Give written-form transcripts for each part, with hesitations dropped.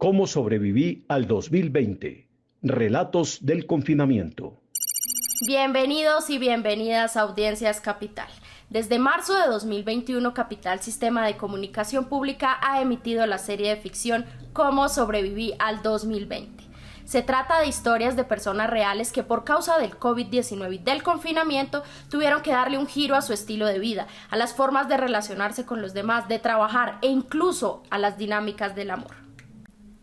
¿Cómo sobreviví al 2020? Relatos del confinamiento. Bienvenidos y bienvenidas a Audiencias Capital. Desde marzo de 2021, Capital Sistema de Comunicación Pública ha emitido la serie de ficción Cómo sobreviví al 2020. Se trata de historias de personas reales que por causa del COVID-19 y del confinamiento tuvieron que darle un giro a su estilo de vida, a las formas de relacionarse con los demás, de trabajar e incluso a las dinámicas del amor.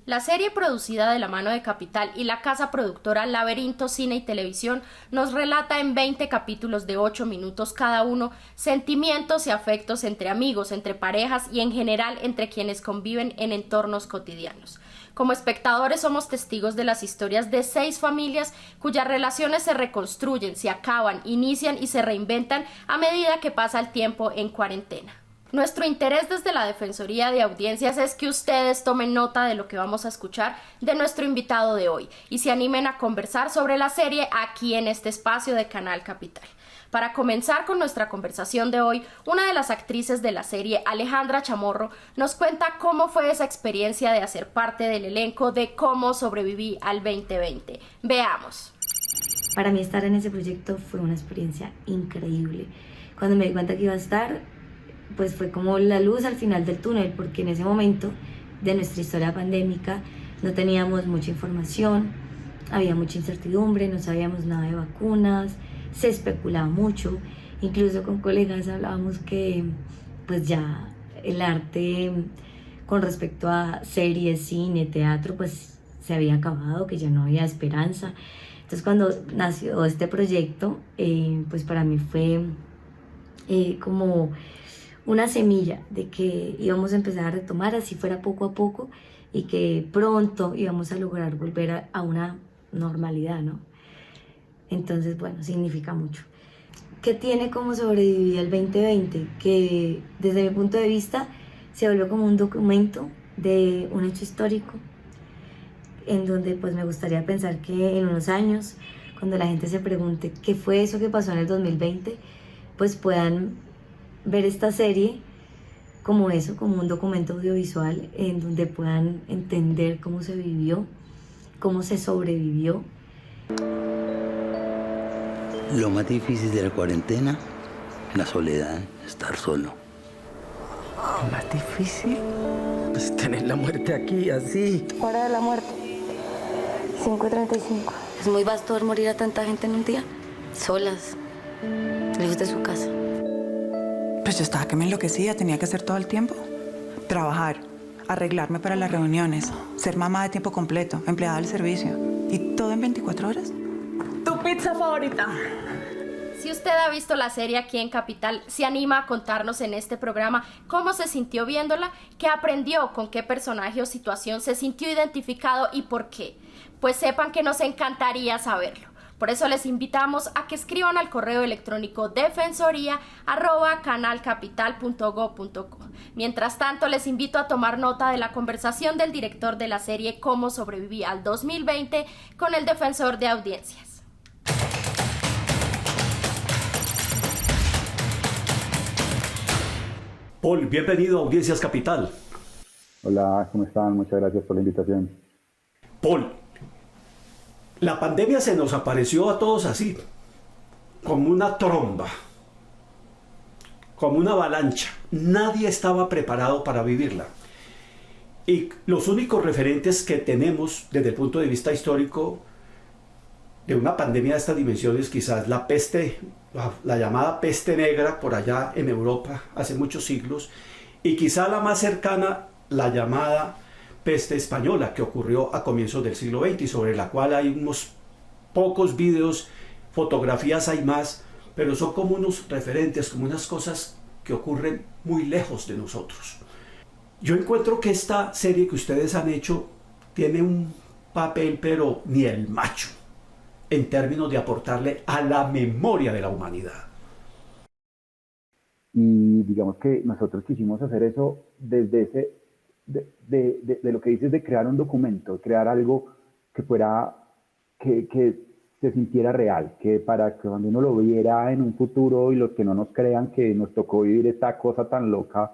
La serie, producida de la mano de Capital y la casa productora Laberinto Cine y Televisión, nos relata en 20 capítulos de 8 minutos cada uno sentimientos y afectos entre amigos, entre parejas y en general entre quienes conviven en entornos cotidianos. Como espectadores somos testigos de las historias de 6 familias cuyas relaciones se reconstruyen, se acaban, inician y se reinventan a medida que pasa el tiempo en cuarentena. Nuestro interés desde la Defensoría de Audiencias es que ustedes tomen nota de lo que vamos a escuchar de nuestro invitado de hoy y se animen a conversar sobre la serie aquí en este espacio de Canal Capital. Para comenzar con nuestra conversación de hoy, una de las actrices de la serie, Alejandra Chamorro, nos cuenta cómo fue esa experiencia de hacer parte del elenco de Cómo sobreviví al 2020. Veamos. Para mí estar en ese proyecto fue una experiencia increíble. Cuando me di cuenta que iba a estar, pues fue como la luz al final del túnel, porque en ese momento de nuestra historia pandémica no teníamos mucha información, había mucha incertidumbre, no sabíamos nada de vacunas, se especulaba mucho, incluso con colegas hablábamos que pues ya el arte con respecto a series, cine, teatro, pues se había acabado, que ya no había esperanza. Entonces cuando nació este proyecto, pues para mí fue como una semilla de que íbamos a empezar a retomar, así fuera poco a poco, y que pronto íbamos a lograr volver a una normalidad, ¿no? Entonces, bueno, significa mucho. ¿Qué tiene como sobrevivir el 2020? Que desde mi punto de vista se volvió como un documento de un hecho histórico, en donde pues me gustaría pensar que en unos años, cuando la gente se pregunte qué fue eso que pasó en el 2020, pues puedan ver esta serie como eso, como un documento audiovisual en donde puedan entender cómo se vivió, cómo se sobrevivió. Lo más difícil de la cuarentena, la soledad, estar solo. Lo más difícil es tener la muerte aquí, así. Hora de la muerte, 5:35. Es muy vasto ver morir a tanta gente en un día, solas, lejos de su casa. Pues yo estaba que me enloquecía, tenía que hacer todo el tiempo. Trabajar, arreglarme para las reuniones, ser mamá de tiempo completo, empleada del servicio. ¿Y todo en 24 horas? ¿Tu pizza favorita? Si usted ha visto la serie aquí en Capital, se anima a contarnos en este programa cómo se sintió viéndola, qué aprendió, con qué personaje o situación se sintió identificado y por qué. Pues sepan que nos encantaría saberlo. Por eso les invitamos a que escriban al correo electrónico defensoría@canalcapital.go.co. Mientras tanto, les invito a tomar nota de la conversación del director de la serie Cómo sobreviví al 2020 con el defensor de audiencias. Paul, bienvenido a Audiencias Capital. Hola, ¿cómo están? Muchas gracias por la invitación. Paul, la pandemia se nos apareció a todos así, como una tromba, como una avalancha. Nadie estaba preparado para vivirla. Y los únicos referentes que tenemos desde el punto de vista histórico de una pandemia de estas dimensiones, quizás la peste, la llamada peste negra por allá en Europa hace muchos siglos, y quizá la más cercana, la llamada peste española, que ocurrió a comienzos del siglo XX y sobre la cual hay unos pocos videos, fotografías hay más, pero son como unos referentes, como unas cosas que ocurren muy lejos de nosotros. Yo encuentro que esta serie que ustedes han hecho tiene un papel, pero ni el macho, en términos de aportarle a la memoria de la humanidad. Y digamos que nosotros quisimos hacer eso desde ese, de lo que dices de crear un documento, crear algo que fuera, que se sintiera real, que para que cuando uno lo viera en un futuro y los que no nos crean que nos tocó vivir esta cosa tan loca,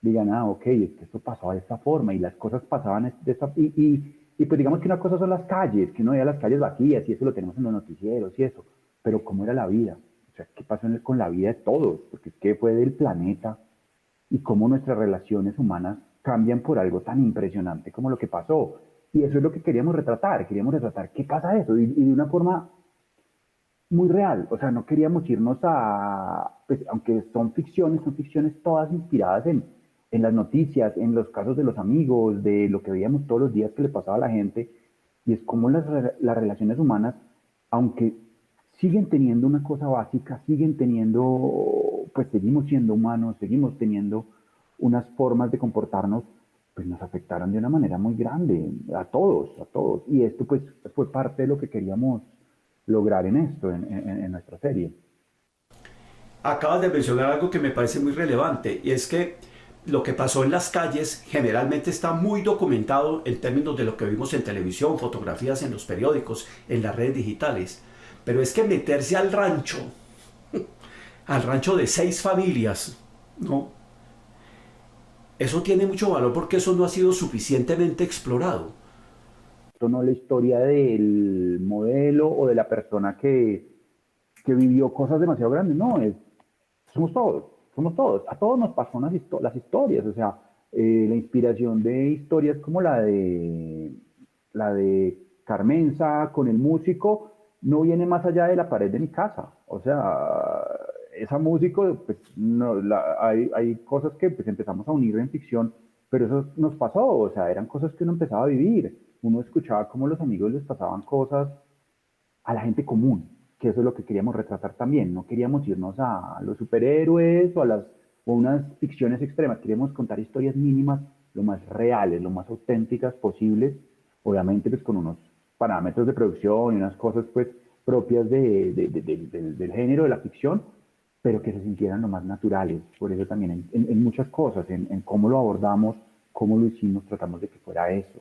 digan, ah, ok, es que esto pasó de esta forma y las cosas pasaban de esta... Y pues digamos que una cosa son las calles, que uno veía las calles vacías y eso lo tenemos en los noticieros y eso, pero ¿cómo era la vida? O sea, ¿qué pasó con la vida de todos? Porque es que fue del planeta y cómo nuestras relaciones humanas cambian por algo tan impresionante como lo que pasó. Y eso es lo que queríamos retratar qué pasa eso y de una forma muy real, o sea, no queríamos irnos a, pues, aunque son ficciones todas inspiradas en las noticias, en los casos de los amigos, de lo que veíamos todos los días que le pasaba a la gente, y es como las relaciones humanas, aunque siguen teniendo una cosa básica, siguen teniendo, pues seguimos siendo humanos, seguimos teniendo unas formas de comportarnos, pues nos afectaron de una manera muy grande, a todos, y esto pues fue parte de lo que queríamos lograr en esto, en nuestra serie. Acabas de mencionar algo que me parece muy relevante, y es que lo que pasó en las calles generalmente está muy documentado en términos de lo que vimos en televisión, fotografías en los periódicos, en las redes digitales. Pero es que meterse al rancho de 6 familias, ¿no? Eso tiene mucho valor porque eso no ha sido suficientemente explorado. Esto no es la historia del modelo o de la persona que vivió cosas demasiado grandes, no, somos todos, a todos nos pasó las historias, o sea, la inspiración de historias como la de Carmenza con el músico no viene más allá de la pared de mi casa, o sea, esa música, pues, no, hay cosas que pues, empezamos a unir en ficción, pero eso nos pasó, o sea, eran cosas que uno empezaba a vivir, uno escuchaba cómo los amigos les pasaban cosas a la gente común, que eso es lo que queríamos retratar también. No queríamos irnos a los superhéroes o unas ficciones extremas, queríamos contar historias mínimas, lo más reales, lo más auténticas posibles, obviamente pues con unos parámetros de producción y unas cosas pues propias del género de la ficción, pero que se sintieran lo más naturales. Por eso también en muchas cosas, en cómo lo abordamos, cómo lo hicimos, tratamos de que fuera eso,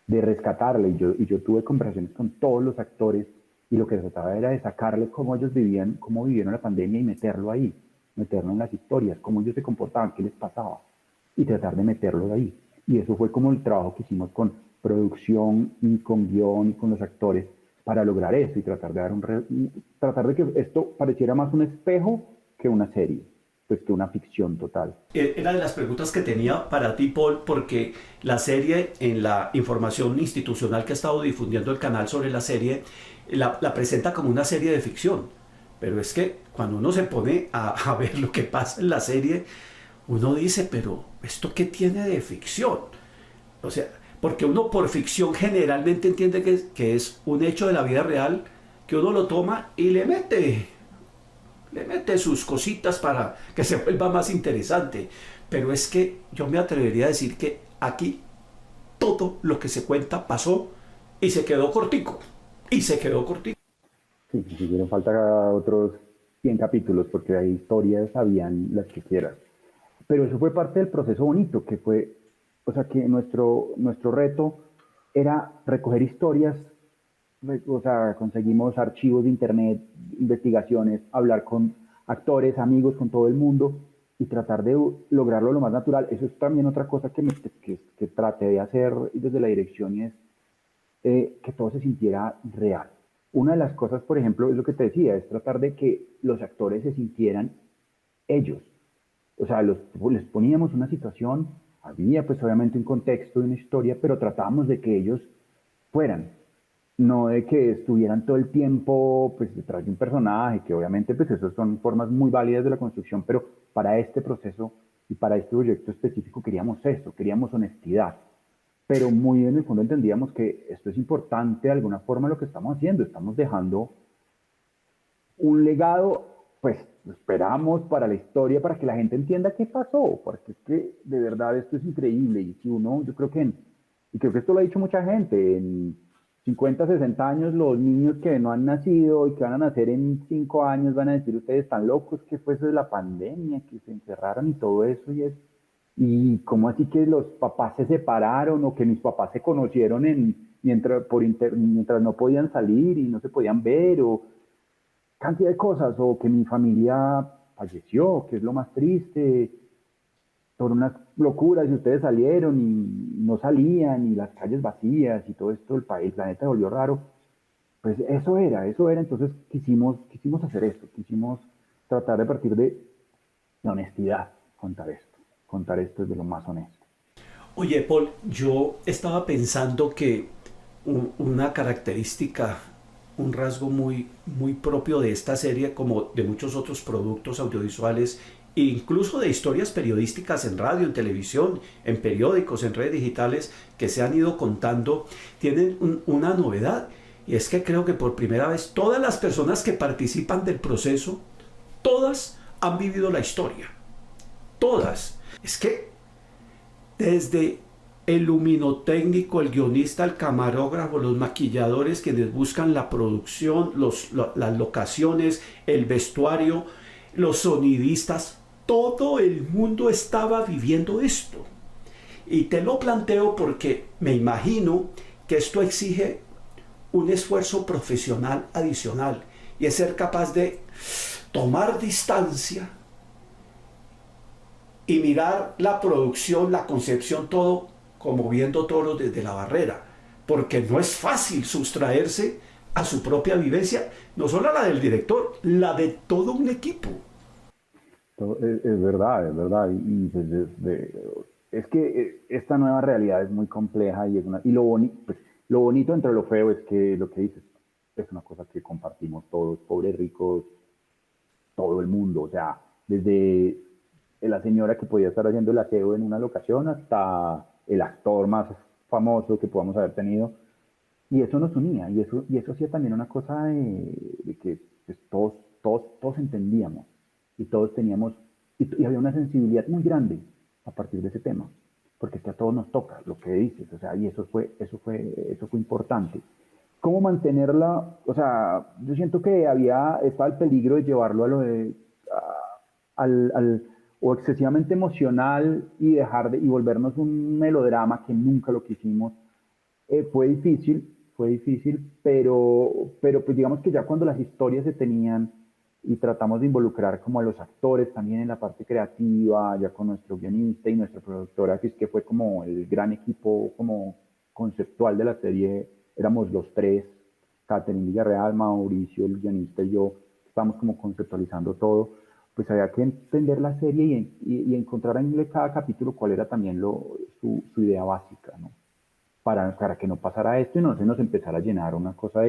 de rescatarle. Y yo tuve conversaciones con todos los actores y lo que trataba era de sacarle cómo ellos vivían, cómo vivieron la pandemia y meterlo ahí, meterlo en las historias, cómo ellos se comportaban, qué les pasaba y tratar de meterlo de ahí. Y eso fue como el trabajo que hicimos con producción y con guión y con los actores para lograr eso y tratar de que esto pareciera más un espejo que una serie, pues que una ficción total. Era de las preguntas que tenía para ti, Paul, porque la serie, en la información institucional que ha estado difundiendo el canal sobre la serie, la presenta como una serie de ficción. Pero es que cuando uno se pone a ver lo que pasa en la serie, uno dice, pero ¿esto qué tiene de ficción? O sea, porque uno por ficción generalmente entiende que es un hecho de la vida real, que uno lo toma y le mete sus cositas para que se vuelva más interesante. Pero es que yo me atrevería a decir que aquí todo lo que se cuenta pasó y se quedó cortico. Sí, si hicieron falta otros 100 capítulos porque hay historias, habían las que quieras. Pero eso fue parte del proceso bonito, que fue, o sea, que nuestro reto era recoger historias, o sea, conseguimos archivos de internet, investigaciones, hablar con actores, amigos, con todo el mundo y tratar de lograrlo lo más natural. Eso es también otra cosa que traté de hacer desde la dirección y es que todo se sintiera real. Una de las cosas, por ejemplo, es lo que te decía, es tratar de que los actores se sintieran ellos. O sea, les poníamos una situación, había pues obviamente un contexto y una historia, pero tratábamos de que ellos fueran, no de que estuvieran todo el tiempo pues detrás de un personaje, que obviamente pues esas son formas muy válidas de la construcción, pero para este proceso y para este proyecto específico queríamos eso, queríamos honestidad. Pero muy en el fondo entendíamos que esto es importante de alguna forma lo que estamos haciendo, estamos dejando un legado, pues esperamos para la historia, para que la gente entienda qué pasó, porque es que de verdad esto es increíble y si uno, yo creo que, y creo que esto lo ha dicho mucha gente, en 50, 60 años los niños que no han nacido y que van a nacer en 5 años van a decir ustedes están locos, que fue eso de la pandemia, que se encerraron y todo eso y cómo así que los papás se separaron o que mis papás se conocieron mientras no podían salir y no se podían ver o cantidad de cosas o que mi familia falleció, que es lo más triste. sobre unas locuras y ustedes salieron y no salían y las calles vacías y todo esto, el planeta se volvió raro. Pues eso era, entonces quisimos hacer esto, quisimos tratar de partir de la honestidad, contar esto desde lo más honesto. Oye, Paul, yo estaba pensando que una característica, un rasgo muy, muy propio de esta serie, como de muchos otros productos audiovisuales, e incluso de historias periodísticas en radio, en televisión, en periódicos, en redes digitales, que se han ido contando, tienen una novedad. Y es que creo que por primera vez todas las personas que participan del proceso, todas han vivido la historia. Todas. Es que desde el luminotécnico, el guionista, el camarógrafo, los maquilladores, quienes buscan la producción, las locaciones, el vestuario, los sonidistas, todo el mundo estaba viviendo esto. Y te lo planteo porque me imagino que esto exige un esfuerzo profesional adicional y es ser capaz de tomar distancia y mirar la producción, la concepción, todo como viendo toros desde la barrera, porque no es fácil sustraerse a su propia vivencia, no solo a la del director, la de todo un equipo. Es verdad, es que esta nueva realidad es muy compleja y lo bonito entre lo feo es que lo que dices es una cosa que compartimos todos, pobres, ricos, todo el mundo, o sea, desde la señora que podía estar haciendo el aseo en una locación hasta el actor más famoso que podamos haber tenido, y eso nos unía, y eso hacía también una cosa de que pues, todos entendíamos, y todos teníamos, y había una sensibilidad muy grande a partir de ese tema, porque es que a todos nos toca lo que dices, o sea, y eso fue importante. ¿Cómo mantenerla? O sea, yo siento que estaba el peligro de llevarlo a lo de, o excesivamente emocional y y volvernos un melodrama que nunca lo quisimos. Fue difícil, pero pues digamos que ya cuando las historias se tenían y tratamos de involucrar como a los actores también en la parte creativa, ya con nuestro guionista y nuestra productora, que fue como el gran equipo como conceptual de la serie, éramos los tres, Catherine Villarreal, Mauricio, el guionista y yo, estábamos como conceptualizando todo, pues había que entender la serie y encontrar en cada capítulo cuál era también su idea básica, ¿no? Para que no pasara esto y no se nos empezara a llenar una cosa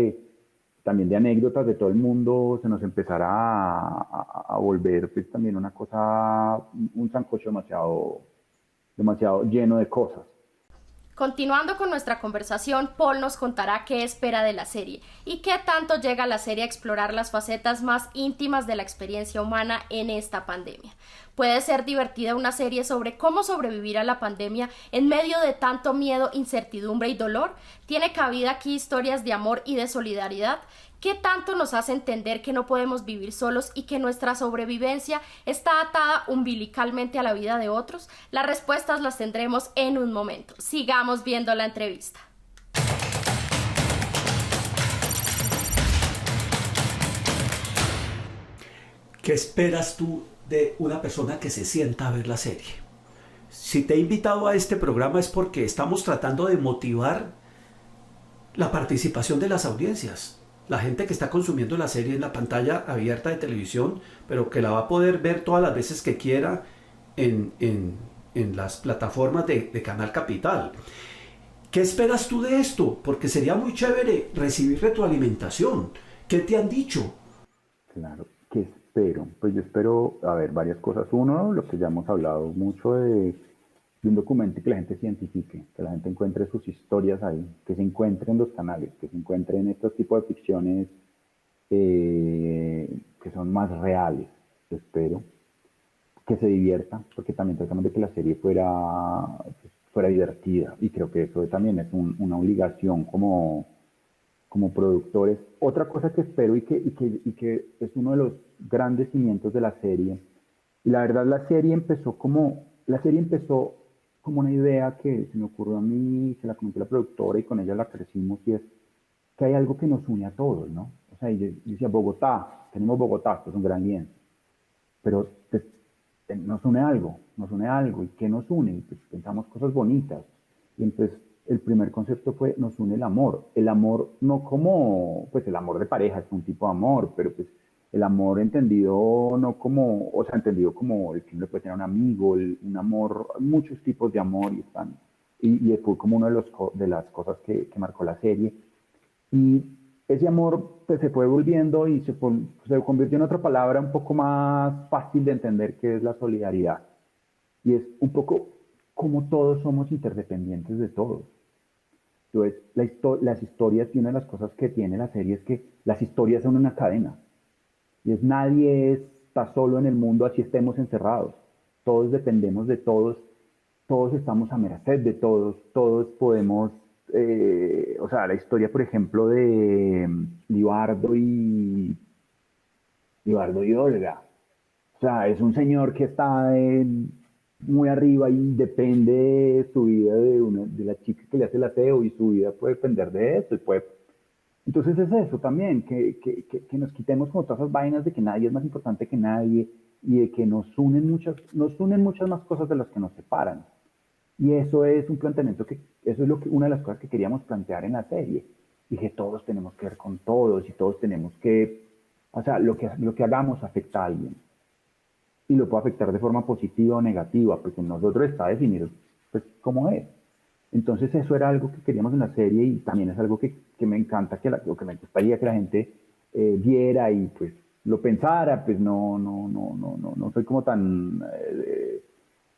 también de anécdotas de todo el mundo, se nos empezara a volver pues también una cosa, un sancocho demasiado lleno de cosas. Continuando con nuestra conversación, Paul nos contará qué espera de la serie y qué tanto llega la serie a explorar las facetas más íntimas de la experiencia humana en esta pandemia. Puede ser divertida una serie sobre cómo sobrevivir a la pandemia en medio de tanto miedo, incertidumbre y dolor. ¿Tiene cabida aquí historias de amor y de solidaridad? ¿Qué tanto nos hace entender que no podemos vivir solos y que nuestra sobrevivencia está atada umbilicalmente a la vida de otros? Las respuestas las tendremos en un momento. Sigamos viendo la entrevista. ¿Qué esperas tú de una persona que se sienta a ver la serie? Si te he invitado a este programa es porque estamos tratando de motivar la participación de las audiencias. La gente que está consumiendo la serie en la pantalla abierta de televisión, pero que la va a poder ver todas las veces que quiera en las plataformas de Canal Capital. ¿Qué esperas tú de esto? Porque sería muy chévere recibir retroalimentación. ¿Qué te han dicho? Claro, ¿qué espero? Pues yo espero, a ver, varias cosas. Uno, lo que ya hemos hablado mucho de un documento y que la gente se identifique, que la gente encuentre sus historias ahí, que se encuentre en los canales, que se encuentre en estos tipos de ficciones que son más reales, espero, que se divierta, porque también tratamos de que la serie fuera divertida, y creo que eso también es una obligación como productores. Otra cosa que espero y que es uno de los grandes cimientos de la serie, y la verdad la serie empezó como una idea que se me ocurrió a mí, se la comenté a la productora y con ella la crecimos, y es que hay algo que nos une a todos, ¿no? O sea, yo decía, tenemos Bogotá, esto es un gran lienzo, pero nos une algo. ¿Y qué nos une? Pues pensamos cosas bonitas. Y entonces el primer concepto fue, nos une el amor no como, pues el amor de pareja es un tipo de amor, pero pues el amor entendido no como, o sea, entendido como el que uno le puede tener a un amigo, un amor, muchos tipos de amor y están, y fue como una de las cosas que marcó la serie. Y ese amor pues, se fue volviendo y se convirtió en otra palabra un poco más fácil de entender, que es la solidaridad. Y es un poco como todos somos interdependientes de todos. Entonces, las historias, y una de las cosas que tiene la serie es que las historias son una cadena. Y nadie está solo en el mundo, así estemos encerrados. Todos dependemos de todos, todos estamos a merced de todos, todos podemos, o sea, la historia, por ejemplo, de Libardo y Olga. O sea, es un señor que está muy arriba y depende de su vida de la chica que le hace el aseo, y su vida puede depender de eso. Entonces es eso también, que nos quitemos como todas esas vainas de que nadie es más importante que nadie, y de que nos unen muchas más cosas de las que nos separan. Y eso es un planteamiento eso es una de las cosas que queríamos plantear en la serie. Y que todos tenemos que ver con todos, y todos tenemos que, o sea, lo que hagamos afecta a alguien. Y lo puede afectar de forma positiva o negativa, porque en nosotros está definido pues, cómo es. Entonces eso era algo que queríamos en la serie, y también es algo que me encanta, o que me gustaría que la gente viera y pues lo pensara. Pues no soy como tan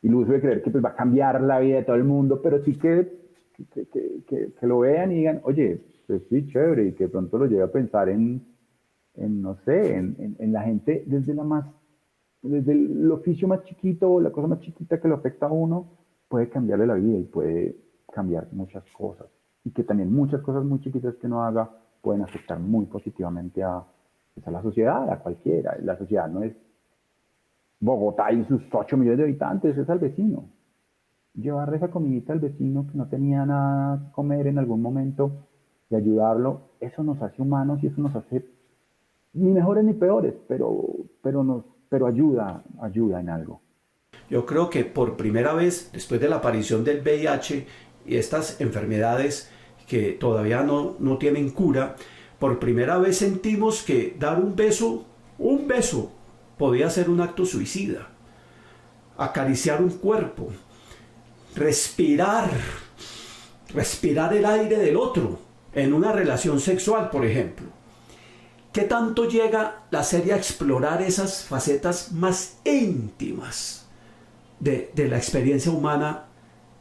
iluso de creer que pues va a cambiar la vida de todo el mundo, pero sí que lo vean y digan, oye, pues sí, chévere, y que de pronto lo lleve a pensar en no sé, en la gente desde el oficio más chiquito o la cosa más chiquita que lo afecta a uno, puede cambiarle la vida y puede cambiar muchas cosas. Y que también muchas cosas muy chiquitas que uno haga pueden afectar muy positivamente a la sociedad, a cualquiera. La sociedad no es Bogotá y sus 8 millones de habitantes, es al vecino. Llevarle esa comidita al vecino que no tenía nada que comer en algún momento y ayudarlo, eso nos hace humanos, y eso nos hace ni mejores ni peores, pero ayuda en algo. Yo creo que por primera vez, después de la aparición del VIH y estas enfermedades que todavía no tienen cura, por primera vez sentimos que dar un beso, podía ser un acto suicida. Acariciar un cuerpo, respirar el aire del otro en una relación sexual, por ejemplo. ¿Qué tanto llega la serie a explorar esas facetas más íntimas de la experiencia humana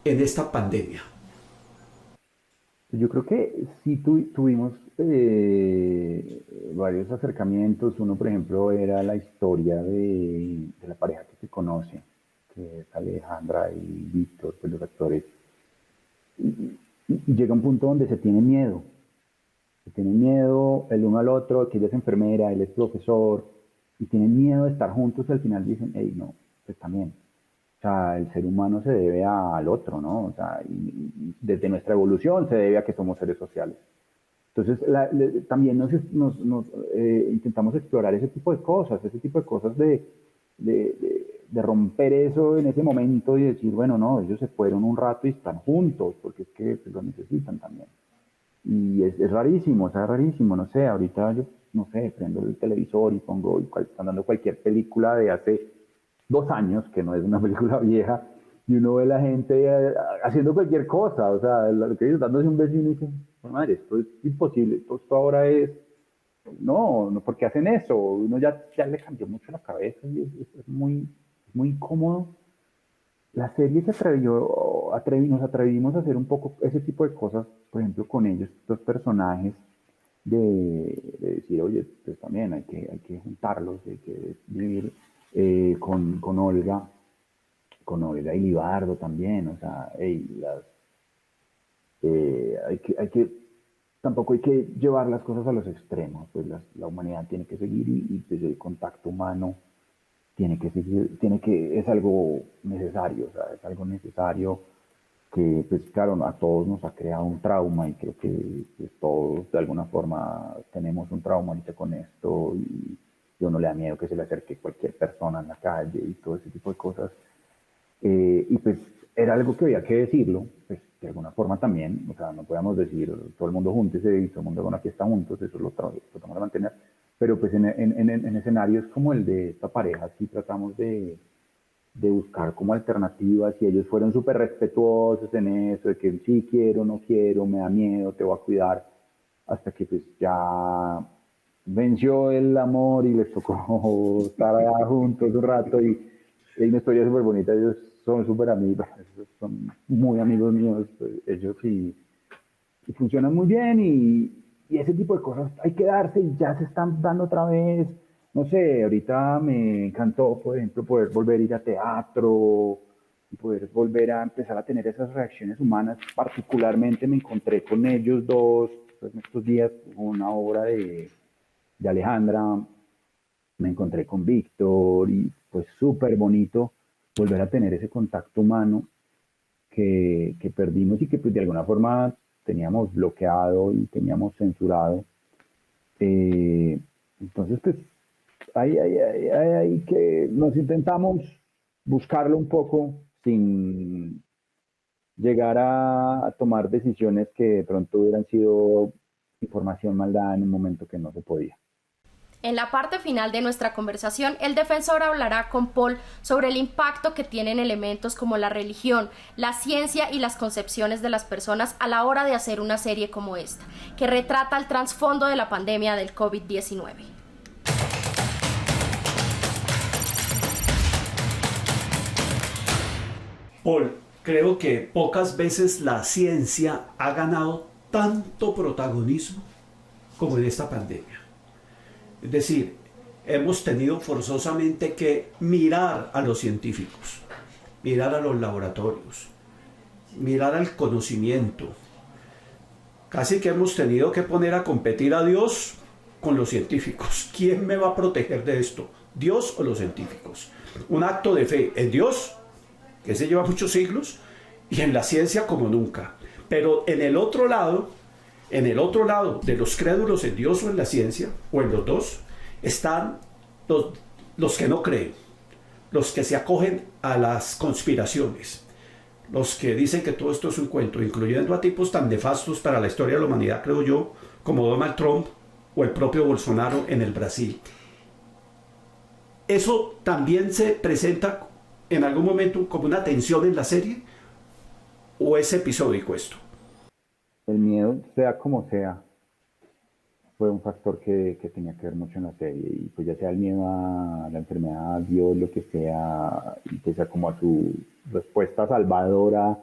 en esta pandemia? Yo creo que sí tuvimos varios acercamientos. Uno, por ejemplo, era la historia de la pareja que se conoce, que es Alejandra y Víctor, pues los actores. Y llega un punto donde se tiene miedo. Se tienen miedo el uno al otro, que ella es enfermera, él es profesor, y tienen miedo de estar juntos, y al final dicen, hey, no, pues también. O sea, el ser humano se debe al otro, ¿no? O sea, y desde nuestra evolución se debe a que somos seres sociales. Entonces, también intentamos explorar ese tipo de cosas de romper eso en ese momento y decir, bueno, no, ellos se fueron un rato y están juntos, porque es que pues, lo necesitan también. Y es rarísimo, no sé, ahorita yo, no sé, prendo el televisor y están dando cualquier película de hace 2 años, que no es una película vieja, y uno ve a la gente haciendo cualquier cosa, o sea, lo que ellos dándose un beso y uno dice, madre, esto es imposible, esto ahora es, no, ¿por qué hacen eso? Uno ya le cambió mucho la cabeza y es muy incómodo. La serie nos atrevimos a hacer un poco ese tipo de cosas, por ejemplo, con ellos, estos personajes, de decir, oye, pues también hay que juntarlos, hay que vivir con Olga y Libardo también, o sea, tampoco hay que llevar las cosas a los extremos, pues la humanidad tiene que seguir, y pues el contacto humano tiene que seguir, es algo necesario, o sea, es algo necesario que, pues claro, a todos nos ha creado un trauma, y creo que pues, todos de alguna forma tenemos un trauma ahorita con esto, y a uno le da miedo que se le acerque cualquier persona en la calle y todo ese tipo de cosas. Y pues era algo que había que decirlo, pues de alguna forma también, o sea, no podíamos decir todo el mundo júntese y todo el mundo haga una fiesta juntos, eso lo tratamos de mantener, pero pues en escenarios como el de esta pareja sí tratamos de buscar como alternativas y ellos fueron súper respetuosos en eso, de que sí quiero, no quiero, me da miedo, te voy a cuidar, hasta que pues ya venció el amor y les tocó estar allá juntos un rato y hay una historia súper bonita, ellos son súper amigos, son muy amigos míos, ellos y funcionan muy bien y ese tipo de cosas hay que darse y ya se están dando otra vez. No sé, ahorita me encantó, por ejemplo, poder volver a ir a teatro y poder volver a empezar a tener esas reacciones humanas. Particularmente me encontré con ellos dos, pues, en estos días, una obra de Alejandra, me encontré con Víctor y pues súper bonito volver a tener ese contacto humano que perdimos y que pues de alguna forma teníamos bloqueado y teníamos censurado. Entonces pues hay que nos intentamos buscarlo un poco sin llegar a tomar decisiones que de pronto hubieran sido información mal dada en un momento que no se podía. En la parte final de nuestra conversación, el defensor hablará con Paul sobre el impacto que tienen elementos como la religión, la ciencia y las concepciones de las personas a la hora de hacer una serie como esta, que retrata el trasfondo de la pandemia del COVID-19. Paul, creo que pocas veces la ciencia ha ganado tanto protagonismo como en esta pandemia. Es decir, hemos tenido forzosamente que mirar a los científicos, mirar a los laboratorios, mirar al conocimiento. Casi que hemos tenido que poner a competir a Dios con los científicos. ¿Quién me va a proteger de esto? ¿Dios o los científicos? Un acto de fe en Dios, que se lleva muchos siglos, y en la ciencia como nunca. Pero en el otro lado de los crédulos en Dios o en la ciencia, o en los dos, están los que no creen, los que se acogen a las conspiraciones, los que dicen que todo esto es un cuento, incluyendo a tipos tan nefastos para la historia de la humanidad, creo yo, como Donald Trump o el propio Bolsonaro en el Brasil. ¿Eso también se presenta en algún momento como una tensión en la serie? ¿O es episódico esto? El miedo, sea como sea, fue un factor que tenía que ver mucho en la serie. Y pues ya sea el miedo a la enfermedad, a Dios, lo que sea, y que sea como a su respuesta salvadora,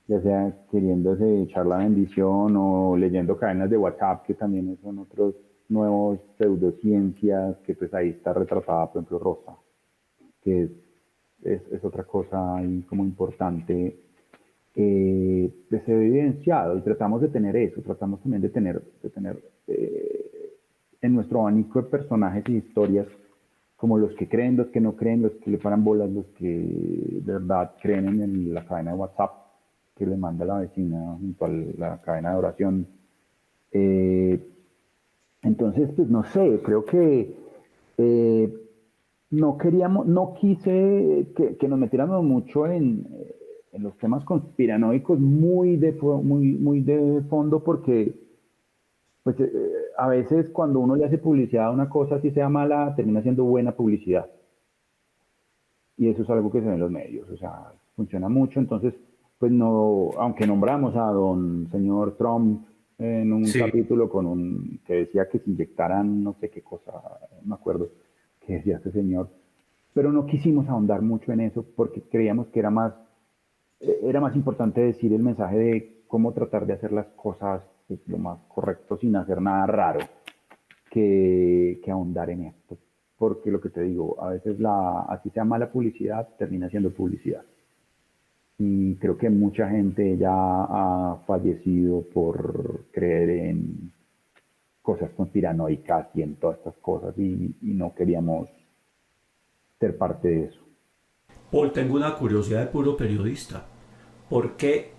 ya sea queriéndose echar la bendición o leyendo cadenas de WhatsApp, que también son otros nuevos pseudociencias, que pues ahí está retratada, por ejemplo, Rosa, que es otra cosa ahí como importante. Se ha evidenciado y tratamos de tener eso, tratamos también de tener en nuestro abanico de personajes y historias como los que creen, los que no creen, los que le paran bolas, los que de verdad creen en la cadena de WhatsApp que le manda la vecina junto a la cadena de oración. Entonces, pues no sé, creo que no quise que nos metiéramos mucho en los temas conspiranoicos muy de fondo, porque pues, a veces cuando uno le hace publicidad a una cosa, si sea mala, termina siendo buena publicidad. Y eso es algo que se ve en los medios, o sea, funciona mucho. Entonces, pues no, aunque nombramos a don señor Trump en un capítulo que decía que se inyectaran no sé qué cosa, no me acuerdo qué decía este señor, pero no quisimos ahondar mucho en eso porque creíamos que era más importante decir el mensaje de cómo tratar de hacer las cosas lo más correcto sin hacer nada raro que ahondar en esto. Porque lo que te digo, a veces así sea mala publicidad, termina siendo publicidad. Y creo que mucha gente ya ha fallecido por creer en cosas conspiranoicas y en todas estas cosas y no queríamos ser parte de eso. Paul, tengo una curiosidad de puro periodista. ¿Por qué?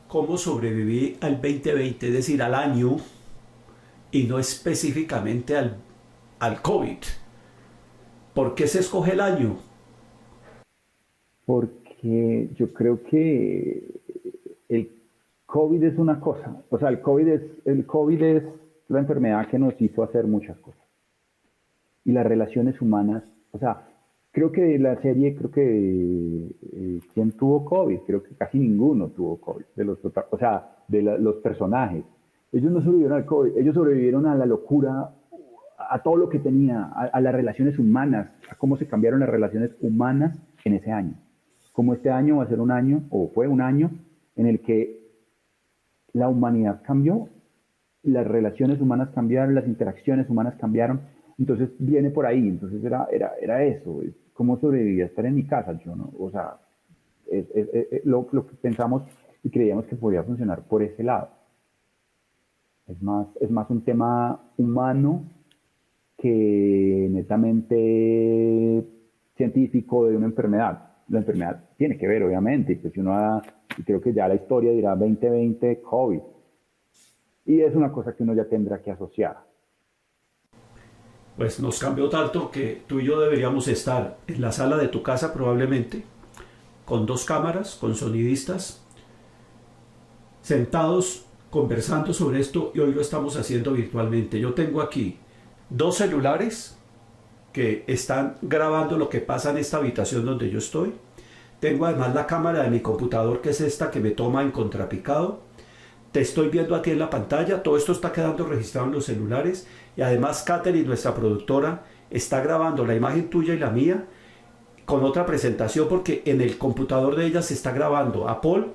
¿Cómo sobreviví al 2020, es decir, al año, y no específicamente al COVID? ¿Por qué se escoge el año? Porque yo creo que el COVID es una cosa, o sea, el COVID es la enfermedad que nos hizo hacer muchas cosas. Y las relaciones humanas, o sea, creo que la serie, ¿quién tuvo COVID? Creo que casi ninguno tuvo COVID, los personajes. Ellos no sobrevivieron al COVID, ellos sobrevivieron a la locura, a todo lo que tenía, a las relaciones humanas, a cómo se cambiaron las relaciones humanas en ese año. Como este año va a ser un año, o fue un año, en el que la humanidad cambió, las relaciones humanas cambiaron, las interacciones humanas cambiaron. Entonces viene por ahí, entonces era eso, es cómo sobrevivía estar en mi casa, yo no, o sea, lo que pensamos y creíamos que podía funcionar por ese lado. Es más un tema humano que netamente científico de una enfermedad. La enfermedad tiene que ver, obviamente, y pues y creo que ya la historia dirá 2020 COVID, y es una cosa que uno ya tendrá que asociar. Pues nos cambió tanto que tú y yo deberíamos estar en la sala de tu casa probablemente, con 2 cámaras, con sonidistas, sentados conversando sobre esto, y hoy lo estamos haciendo virtualmente. Yo tengo aquí 2 celulares que están grabando lo que pasa en esta habitación donde yo estoy. Tengo además la cámara de mi computador, que es esta que me toma en contrapicado. Te estoy viendo a ti en la pantalla, todo esto está quedando registrado en los celulares, y además Katherine, nuestra productora, está grabando la imagen tuya y la mía con otra presentación, porque en el computador de ella se está grabando a Paul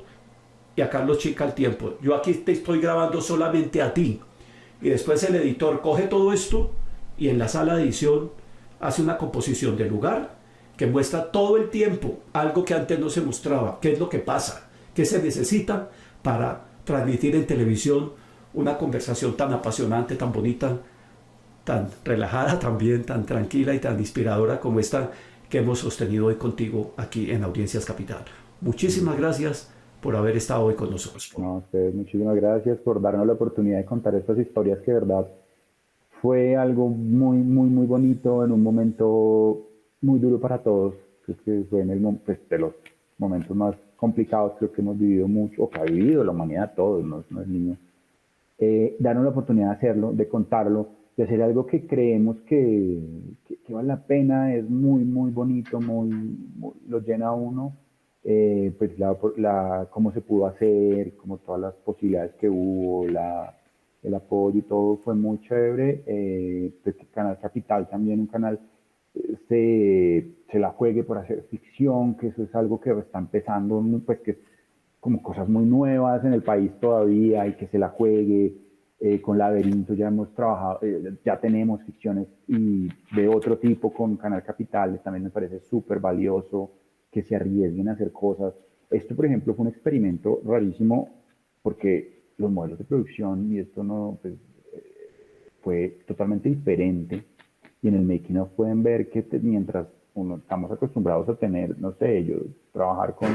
y a Carlos Chica al tiempo. Yo aquí te estoy grabando solamente a ti, y después el editor coge todo esto y en la sala de edición hace una composición de lugar que muestra todo el tiempo algo que antes no se mostraba, qué es lo que pasa, qué se necesita para transmitir en televisión una conversación tan apasionante, tan bonita, tan relajada también, tan tranquila y tan inspiradora como esta que hemos sostenido hoy contigo aquí en Audiencias Capital. Muchísimas gracias por haber estado hoy con nosotros. No, a ustedes muchísimas gracias por darnos la oportunidad de contar estas historias, que de verdad fue algo muy, muy, muy bonito en un momento muy duro para todos. Creo que fue de los momentos más complicados, creo que hemos vivido mucho, o que ha vivido la humanidad, todos, no es niño. Darnos la oportunidad de hacerlo, de contarlo, de hacer algo que creemos que vale la pena, es muy, muy bonito, lo llena a uno, pues cómo se pudo hacer, como todas las posibilidades que hubo, el apoyo y todo fue muy chévere. Pues Canal Capital también, un canal se la juegue por hacer ficción, que eso es algo que está empezando, pues que es como cosas muy nuevas en el país todavía, y que se la juegue. Con Laberinto ya hemos trabajado, ya tenemos ficciones y de otro tipo con Canal Capital, también me parece súper valioso que se arriesguen a hacer cosas. Esto, por ejemplo, fue un experimento rarísimo, porque los modelos de producción y esto no, pues, fue totalmente diferente, y en el making of pueden ver que mientras estamos acostumbrados a tener, no sé, trabajar con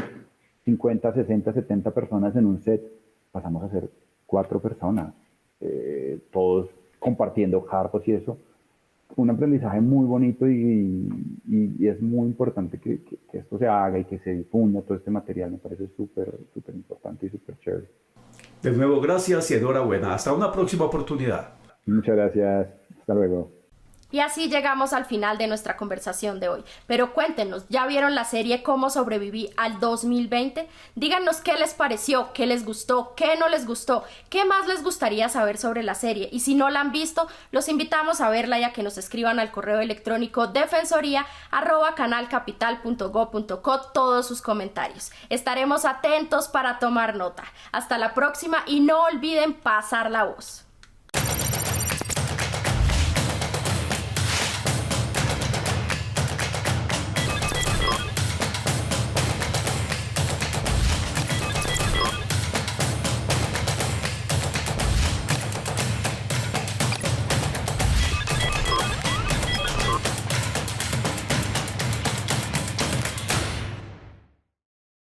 50, 60, 70 personas en un set, pasamos a ser 4 personas. Todos compartiendo hartos y eso, un aprendizaje muy bonito, y es muy importante que esto se haga y que se difunda todo este material. Me parece súper, súper importante y súper chévere. De nuevo, gracias y enhorabuena. Hasta una próxima oportunidad. Muchas gracias. Hasta luego. Y así llegamos al final de nuestra conversación de hoy. Pero cuéntenos, ¿ya vieron la serie Cómo sobreviví al 2020? Díganos qué les pareció, qué les gustó, qué no les gustó, qué más les gustaría saber sobre la serie. Y si no la han visto, los invitamos a verla y a que nos escriban al correo electrónico defensoría@canalcapital.go.co todos sus comentarios. Estaremos atentos para tomar nota. Hasta la próxima y no olviden pasar la voz.